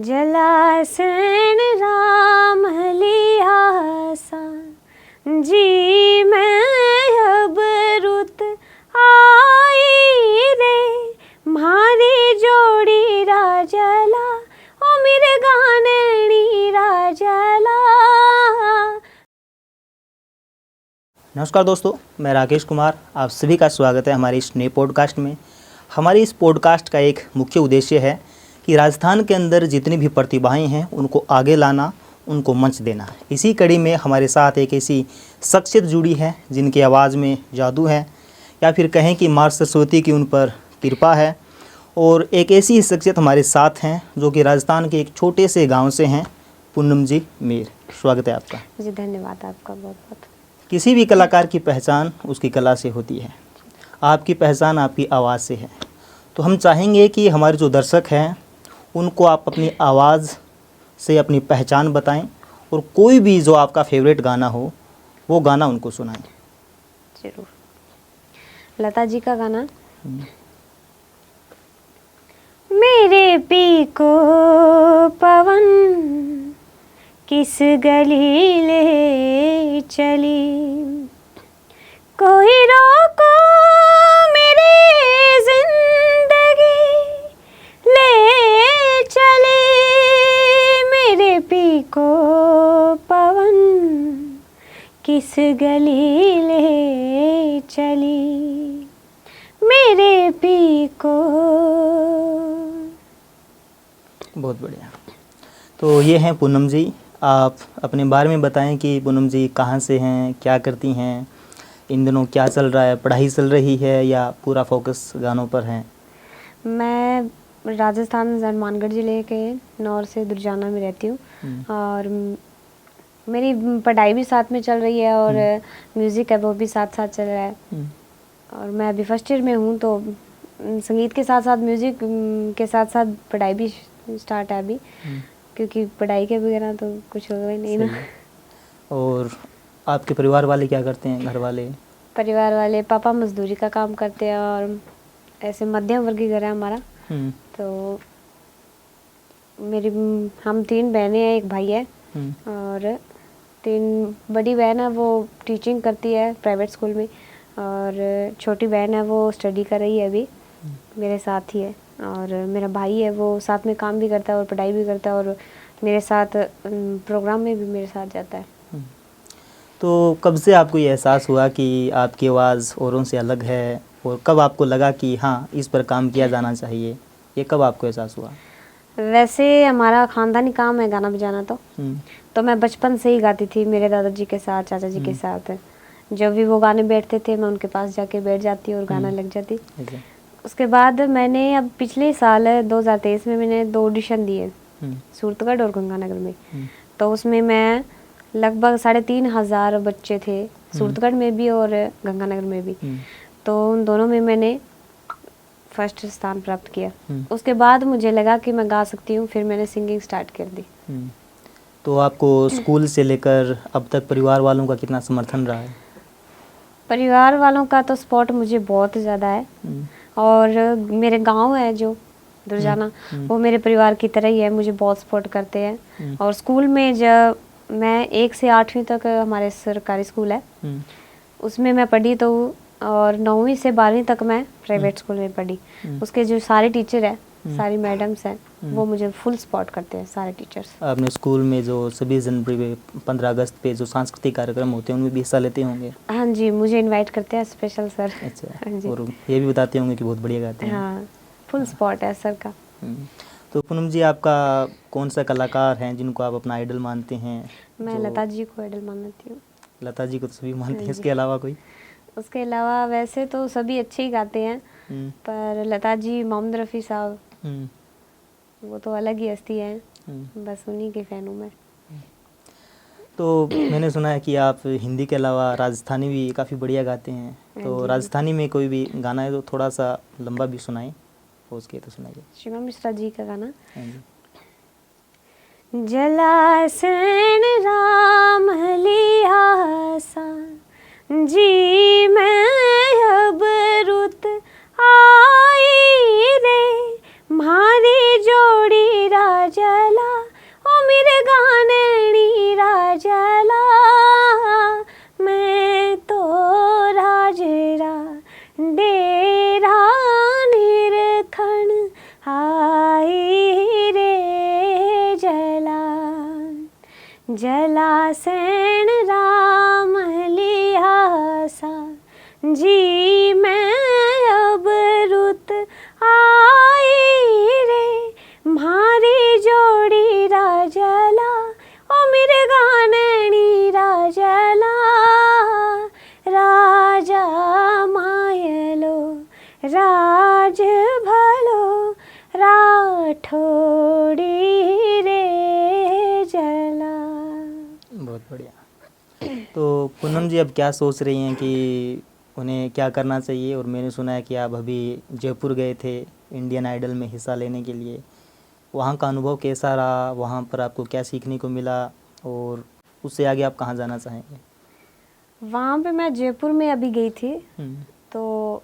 जलासन राम लिया सान जी मैं अब रुत आई रे मारी जोड़ी राजला ओ मेरे गाननी राजला। नमस्कार दोस्तों, मैं राकेश कुमार, आप सभी का स्वागत है हमारे इस नए पॉडकास्ट में। हमारी इस पॉडकास्ट का एक मुख्य उद्देश्य है कि राजस्थान के अंदर जितनी भी प्रतिभाएं हैं उनको आगे लाना, उनको मंच देना। इसी कड़ी में हमारे साथ एक ऐसी शख्सियत जुड़ी है जिनकी आवाज़ में जादू है, या फिर कहें कि माँ सरस्वती की उन पर कृपा है। और एक ऐसी शख्सियत हमारे साथ हैं जो कि राजस्थान के एक छोटे से गाँव से हैं, पूनम जी मीर। स्वागत है आपका जी। धन्यवाद आपका बहुत बहुत। किसी भी कलाकार की पहचान उसकी कला से होती है, आपकी पहचान आपकी आवाज़ से है। तो हम चाहेंगे कि हमारे जो दर्शक हैं उनको आप अपनी आवाज़ से अपनी पहचान बताएं और कोई भी जो आपका फेवरेट गाना हो वो गाना उनको सुनाएं। जरूर। लता जी का गाना। मेरे पी को पवन किस गली ले चली, कोई रोको मेरी जिंदगी ले चली। मेरे पी को पवन किस गली ले चली, मेरे पी को। बहुत बढ़िया। तो ये हैं पूनम जी। आप अपने बारे में बताएं कि पूनम जी कहाँ से हैं, क्या करती हैं, इन दिनों क्या चल रहा है, पढ़ाई चल रही है या पूरा फोकस गानों पर है? मैं राजस्थान हनुमानगढ़ ज़िले के नौर से दुर्जाना में रहती हूँ और मेरी पढ़ाई भी साथ में चल रही है और म्यूज़िक है वो भी साथ साथ चल रहा है। और मैं अभी फर्स्ट ईयर में हूँ, तो संगीत के साथ साथ म्यूज़िक के साथ साथ पढ़ाई भी स्टार्ट है अभी, क्योंकि पढ़ाई के बगैर तो कुछ होगा ही नहीं ना। और आपके परिवार वाले क्या करते हैं, घर वाले? परिवार वाले, पापा मजदूरी का काम करते हैं और ऐसे मध्यम वर्गीय घर है हमारा। तो हम 3 बहनें हैं, एक भाई है और 3 बड़ी बहन है वो टीचिंग करती है प्राइवेट स्कूल में, और छोटी बहन है वो स्टडी कर रही है अभी, मेरे साथ ही है। और मेरा भाई है वो साथ में काम भी करता है और पढ़ाई भी करता है और मेरे साथ प्रोग्राम में भी मेरे साथ जाता है। तो कब से आपको ये एहसास हुआ कि आपकी आवाज़ औरों से अलग है, और कब आपको लगा कि हाँ इस पर काम किया जाना चाहिए? ये कब आपको एहसास हुआ? वैसे हमारा ख़ानदानी काम है गाना बजाना, तो मैं बचपन से ही गाती थी मेरे दादाजी के साथ, चाचा जी के साथ। जब भी वो गाने बैठते थे मैं उनके पास जाके बैठ जाती और गाना लग जाती। उसके बाद मैंने अब पिछले साल 2023 में मैंने 2 ऑडिशन दिए, सूरतगढ़ और गंगानगर में। तो उसमें मैं लगभग 3,500 बच्चे थे, सूरतगढ़ में भी और गंगानगर में भी। तो उन दोनों में मैंने फर्स्ट स्थान प्राप्त किया। उसके बाद मुझे लगा कि मैं गा सकती हूँ, फिर मैंने सिंगिंग स्टार्ट कर दी। तो आपको स्कूल से लेकर अब तक परिवार वालों का कितना समर्थन रहा है? परिवार वालों का तो सपोर्ट मुझे बहुत ज़्यादा है, और मेरे गांव है जो दुर्जाना, वो मेरे परिवार की तरह ही है, मुझे बहुत सपोर्ट करते हैं। और स्कूल में जब मैं 1 से 8वीं तक हमारे सरकारी स्कूल है उसमें मैं पढ़ी, तो और 9वीं से 12वीं तक मैं प्राइवेट स्कूल में पढ़ी। उसके जो सारे टीचर हैं, सारी मैडम्स हैं, वो मुझे फुल सपोर्ट करते हैं, सारे टीचर्स। आपने स्कूल में जो 26 जनवरी पे, 15 अगस्त पे जो सांस्कृतिक कार्यक्रम होते हैं उनमें भी हिस्सा लेते होंगे? हाँ जी, मुझे इनवाइट करते हैं स्पेशल सर। अच्छा। हाँ जी। और ये भी बताते होंगे कि बहुत बढ़िया गाते हैं? हाँ, फुल सपोर्ट है सर का। तो पूनम जी, आपका कौन सा कलाकार हैं जिनको आप अपना आइडल मानते हैं? मैं लता जी को आइडल मानती हूँ। लता जी को तो सभी मानते हैं, इसके अलावा कोई? उसके अलावा वैसे तो सभी अच्छे ही गाते हैं, पर लता जी, मोहम्मद रफ़ी साहब, वो तो अलग ही हस्ती है, बस उन्हीं के फैन हूँ मैं। तो मैंने सुना है कि आप हिंदी के अलावा राजस्थानी भी काफ़ी बढ़िया गाते हैं। तो राजस्थानी में कोई भी गाना है तो थोड़ा सा लंबा भी सुनाएं, हो सके तो सुनाइए। शिवा मिश्रा जी का गाना। जलासन राम लिया सान जी मैं अब रुत आई रे मारी जोड़ी राजला मिर्गानणी राजला मैं तो राजरा डेरा निरखण आई रे जला जलासैन राम लिहासा जी मैं अब रुत आई रे म्हारी जोड़ी राजला ओ मिर्गानणी राजला राजा मायलो राज भलो राठौड़ी रे जला। बहुत बढ़िया। तो पूनम जी अब क्या सोच रही हैं कि उन्हें क्या करना चाहिए? और मैंने सुना है कि आप अभी जयपुर गए थे इंडियन आइडल में हिस्सा लेने के लिए, वहाँ का अनुभव कैसा रहा? वहाँ पर आपको क्या सीखने को मिला और उससे आगे आप कहाँ जाना चाहेंगे? वहाँ पे मैं जयपुर में अभी गई थी तो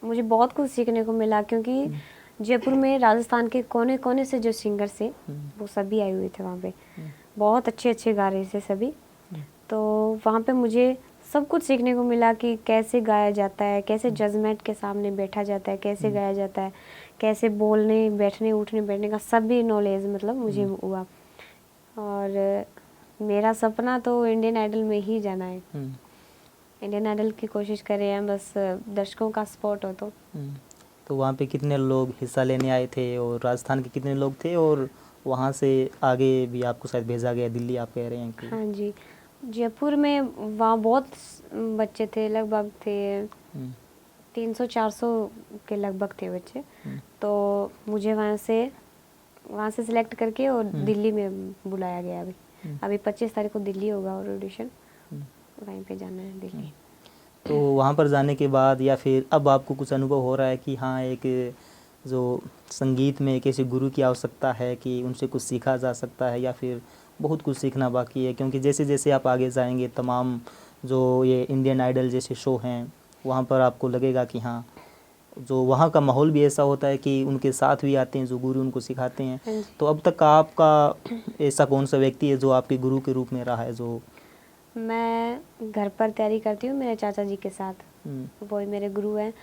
मुझे बहुत कुछ सीखने को मिला, क्योंकि जयपुर में राजस्थान के कोने कोने से जो सिंगर से वो सभी आए हुए थे वहाँ पे, बहुत अच्छे अच्छे गा रहे थे सभी। तो वहाँ पे मुझे सब कुछ सीखने को मिला कि कैसे गाया जाता है, कैसे जजमेंट के सामने बैठा जाता है, कैसे गाया जाता है, कैसे बोलने बैठने उठने बैठने का सभी नॉलेज मतलब मुझे हुआ। और मेरा सपना तो इंडियन आइडल में ही जाना है। इंडियन आइडल की कोशिश करें हैं, बस दर्शकों का सपोर्ट हो तो वहाँ पे कितने लोग हिस्सा लेने आए थे और राजस्थान के कितने लोग थे? और वहाँ से आगे भी आपको शायद भेजा गया दिल्ली, आप कह रहे हैं कि? हाँ जी, जयपुर में वहाँ बहुत बच्चे थे, लगभग थे 300-400 के लगभग थे बच्चे। तो मुझे वहाँ से सिलेक्ट करके और दिल्ली में बुलाया गया। अभी 25 तारीख को दिल्ली होगा और ऑडिशन वहीं पे जाना है दिल्ली। तो वहाँ पर जाने के बाद या फिर अब आपको कुछ अनुभव हो रहा है कि हाँ, एक जो संगीत में एक ऐसे गुरु की आवश्यकता है कि उनसे कुछ सीखा जा सकता है, या फिर बहुत कुछ सीखना बाकी है? क्योंकि जैसे जैसे आप आगे जाएंगे तमाम जो ये इंडियन आइडल जैसे शो हैं वहाँ पर आपको लगेगा कि हाँ, जो वहाँ का माहौल भी ऐसा होता है कि उनके साथ भी आते हैं जो गुरु उनको सिखाते हैं। तो अब तक का आपका ऐसा कौन सा व्यक्ति है जो आपके गुरु के रूप में रहा है? जो मैं घर पर तैयारी करती हूँ मेरे चाचा जी के साथ, वो ही मेरे गुरु हैं।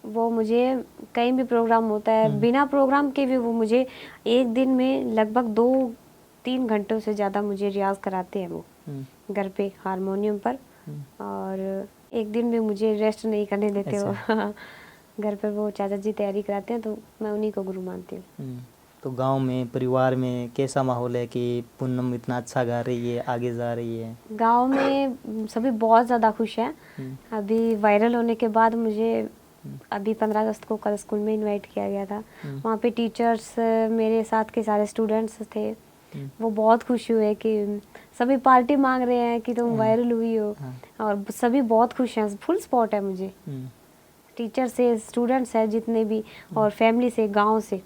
वो मुझे कहीं भी प्रोग्राम होता है, बिना प्रोग्राम के भी वो मुझे एक दिन में लगभग 2-3 घंटों से ज़्यादा मुझे रियाज कराते हैं वो घर पे हारमोनियम पर। और एक दिन भी मुझे रेस्ट नहीं करने देते वो घर पर वो चाचा जी तैयारी कराते हैं, तो मैं उन्हीं को गुरु मानती हूँ। तो गांव में परिवार में कैसा माहौल है कि पूनम इतना अच्छा गा रही है, आगे जा रही है? गांव में सभी बहुत ज़्यादा खुश हैं। अभी वायरल होने के बाद मुझे अभी 15 अगस्त को कल स्कूल में इनवाइट किया गया था। वहाँ पे टीचर्स, मेरे साथ के सारे स्टूडेंट्स थे, वो बहुत खुश हुए कि सभी पार्टी मांग रहे हैं कि तुम वायरल हुई हो। और सभी बहुत खुश हैं, फुल सपोर्ट है मुझे, टीचर से, स्टूडेंट्स है जितने भी, और फैमिली से, गांव से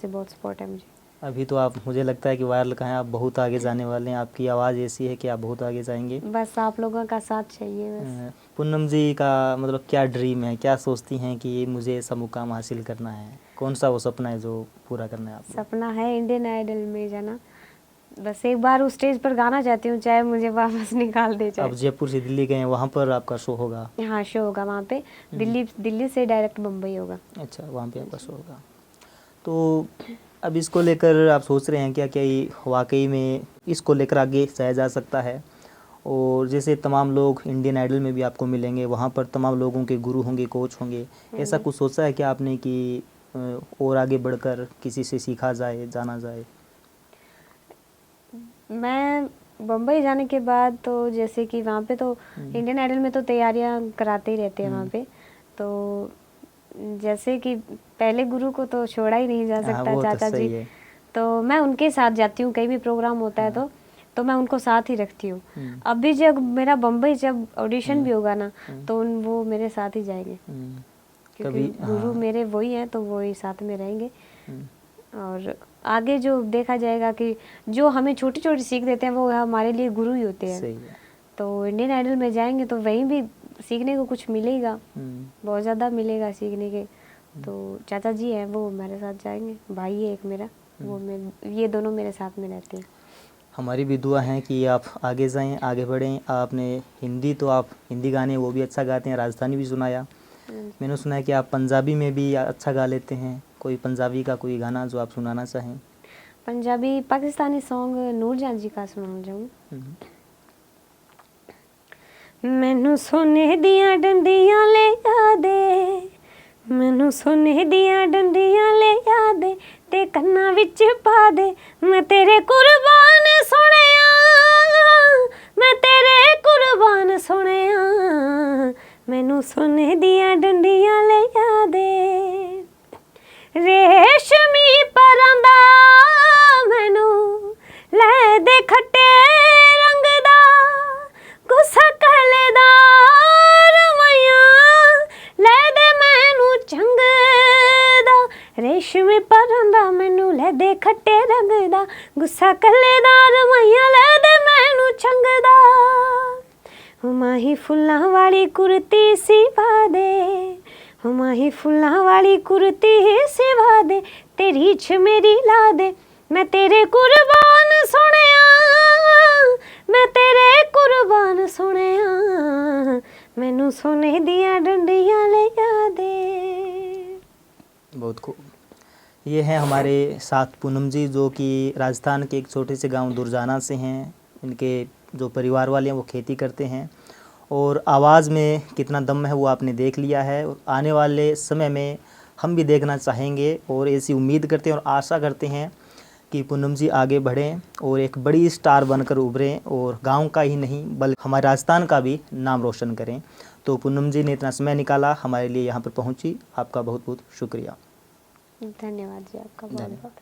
बहुत सपोर्ट है मुझे। अभी तो आप, मुझे लगता है कि वायरल का है, आप बहुत आगे जाने वाले हैं, आपकी आवाज़ ऐसी है कि आप बहुत आगे जाएंगे। बस आप लोगों का साथ चाहिए बस। पूनम जी का मतलब क्या ड्रीम है, क्या सोचती हैं कि ये मुझे ऐसा मुकाम हासिल करना है? कौन सा वो सपना है जो पूरा करना है आपको? सपना है इंडियन आइडल में जाना, बस एक बार उस स्टेज पर गाना चाहती हूँ, चाहे मुझे वापस निकाल दे जाए। अब जयपुर से दिल्ली गए, वहाँ पर आपका शो होगा? हाँ, शो होगा वहाँ पे। दिल्ली से डायरेक्ट मुंबई होगा। अच्छा, वहाँ पे आपका शो होगा। तो अब इसको लेकर आप सोच रहे हैं क्या कि वाकई में इसको लेकर आगे जाया जा सकता है? और जैसे तमाम लोग इंडियन आइडल में भी आपको मिलेंगे, वहाँ पर तमाम लोगों के गुरु होंगे, कोच होंगे, ऐसा कुछ सोचा है क्या आपने कि और आगे बढ़कर किसी से सीखा जाए, जाना जाए? मैं बम्बई जाने के बाद तो जैसे कि वहाँ पे तो इंडियन आइडल में तो तैयारियाँ कराते ही रहते हैं वहाँ पे, तो जैसे कि पहले गुरु को तो छोड़ा ही नहीं जा सकता, चाचा जी। तो मैं उनके साथ जाती हूँ, कहीं भी प्रोग्राम होता है तो मैं उनको साथ ही रखती हूँ। अभी जब मेरा बम्बई जब ऑडिशन भी होगा ना, तो वो मेरे साथ ही जाएंगे, क्योंकि गुरु मेरे वही हैं, तो वही साथ में रहेंगे। और आगे जो देखा जाएगा कि जो हमें छोटी छोटी सीख देते हैं वो हमारे लिए गुरु ही होते हैं। तो इंडियन आइडल में जाएंगे तो वहीं भी सीखने को कुछ मिलेगा, बहुत ज़्यादा मिलेगा सीखने के। तो चाचा जी हैं, वो मेरे साथ जाएंगे, भाई है एक मेरा। वो मैं ये दोनों मेरे साथ में रहती हैं। हमारी भी दुआ है कि आप आगे जाएं, आगे बढ़ें। आपने हिंदी तो आप हिंदी गाने वो भी अच्छा गाते हैं, राजस्थानी भी सुनाया। मैंने सुना है कि आप पंजाबी में भी अच्छा गा लेते हैं। कोई पंजाबी का कोई गाना जो आप सुनाना चाहें? पंजाबी पाकिस्तानी सॉन्ग नूरजान जी का सुनाना चाहूँ। मैनू सोने दियां डंडियां ले आ दे, मैनू सोने दियां डंडियां ले आ दे, ते कन्ना विच पा दे, मैं तेरे कुर्बान सोहणिया, मैं तेरे कुर्बान सोहणिया, मैनू सोने दियां डंडियां ले आ दे। रेशमी परांदा मैनू लै दे खट्टे रंग दा, गुस्सा कहलेदार मैया लै दे मैनू चंग दा। रेशमी परांदा मैनू लै दे खट्टे रंग दा, गुस्सा कहलेदार मैया लै दे मैनू चंग दा। माही फुल्लां वाली कुर्ती सिवा दे, माही फुल्लां वाली कुर्ती सिवा दे, तेरी च मेरी ला दे, मैं तेरे कुर्बान सोहणिया, मैं तेरे कुर्बान सोहणिया, मैनू सोने दियां डंडियां ले आ दे। बहुत खूब। ये हैं हमारे साथ पूनम जी, जो कि राजस्थान के एक छोटे से गांव दुर्जाना से हैं। इनके जो परिवार वाले हैं वो खेती करते हैं, और आवाज़ में कितना दम है वो आपने देख लिया है। और आने वाले समय में हम भी देखना चाहेंगे, और ऐसी उम्मीद करते हैं और आशा करते हैं कि पूनम जी आगे बढ़ें और एक बड़ी स्टार बनकर उभरें, और गांव का ही नहीं बल्कि हमारे राजस्थान का भी नाम रोशन करें। तो पूनम जी ने इतना समय निकाला हमारे लिए, यहाँ पर पहुँची, आपका बहुत बहुत शुक्रिया। धन्यवाद जी, आपका बहुत बहुत।